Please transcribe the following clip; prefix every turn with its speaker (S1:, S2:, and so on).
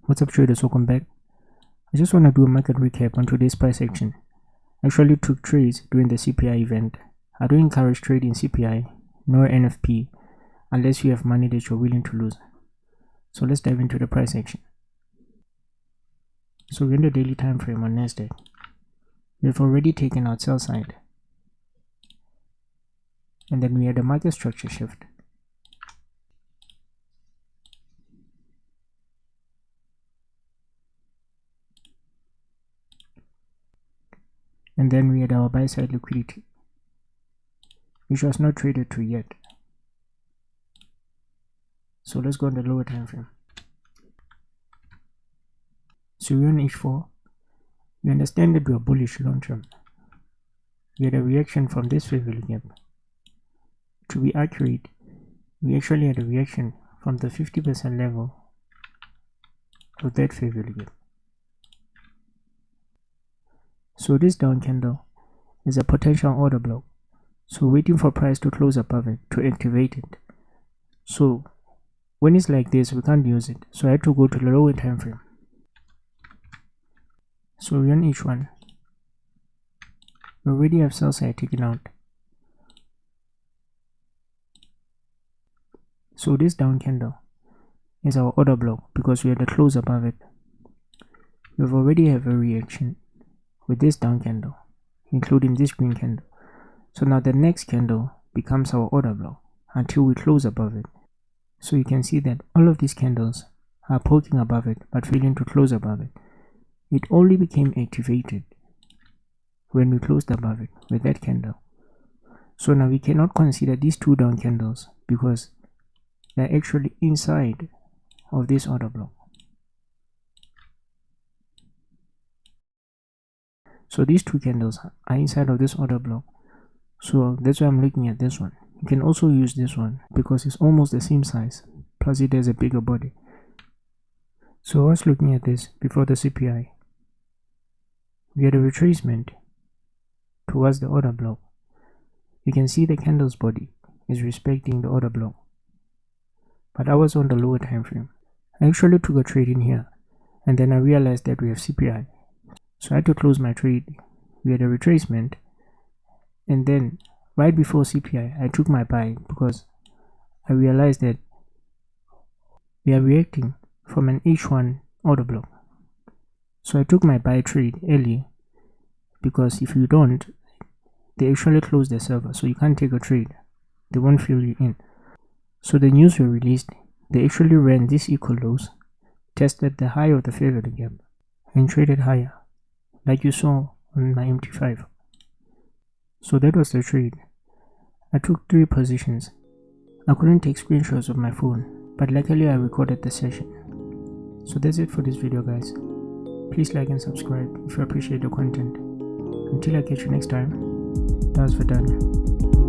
S1: What's up traders, welcome back. I just want to do a market recap on today's price action. I actually took trades during the CPI event. I don't encourage trading CPI nor NFP unless you have money that you're willing to lose. So let's dive into the price action. So we're in the daily time frame on Nasdaq. We've already taken out sell side. And then we had a market structure shift. And then we had our buy side liquidity, which was not traded to yet. So let's go on the lower time frame. So we're on H4. We understand that we are bullish long term. We had a reaction from this fair value gap. To be accurate, we actually had a reaction from the 50% level of that fair value gap. So this down candle is a potential order block. So waiting for price to close above it to activate it. So when it's like this, we can't use it. So I had to go to the lower time frame. So we're on H1. We already have sell side taken out. So this down candle is our order block because we had a close above it. We've already have a reaction with this down candle, including this green candle. So now the next candle becomes our order block until we close above it. So you can see that all of these candles are poking above it but failing to close above it. It only became activated when we closed above it with that candle. So now we cannot consider these two down candles because they're actually inside of this order block. So these two candles are inside of this order block. So that's why I'm looking at this one. You can also use this one because it's almost the same size, plus it has a bigger body. So I was looking at this before the CPI. We had a retracement towards the order block. You can see the candle's body is respecting the order block. But I was on the lower time frame. I actually took a trade in here and then I realized that we have CPI. So I had to close my trade. We had a retracement, and then right before CPI I took my buy because I realized that we are reacting from an H1 order block. So I took my buy trade early because if you don't, they actually close the server, so you can't take a trade. They won't fill you in. So the news were released. They actually ran this equal lows, tested the high of the fair value gap, and traded higher, like you saw on my MT5. So that was the trade. I took 3 positions. I couldn't take screenshots of my phone, but luckily I recorded the session. So that's it for this video, guys. Please like and subscribe if you appreciate the content. Until I catch you next time, that was for done.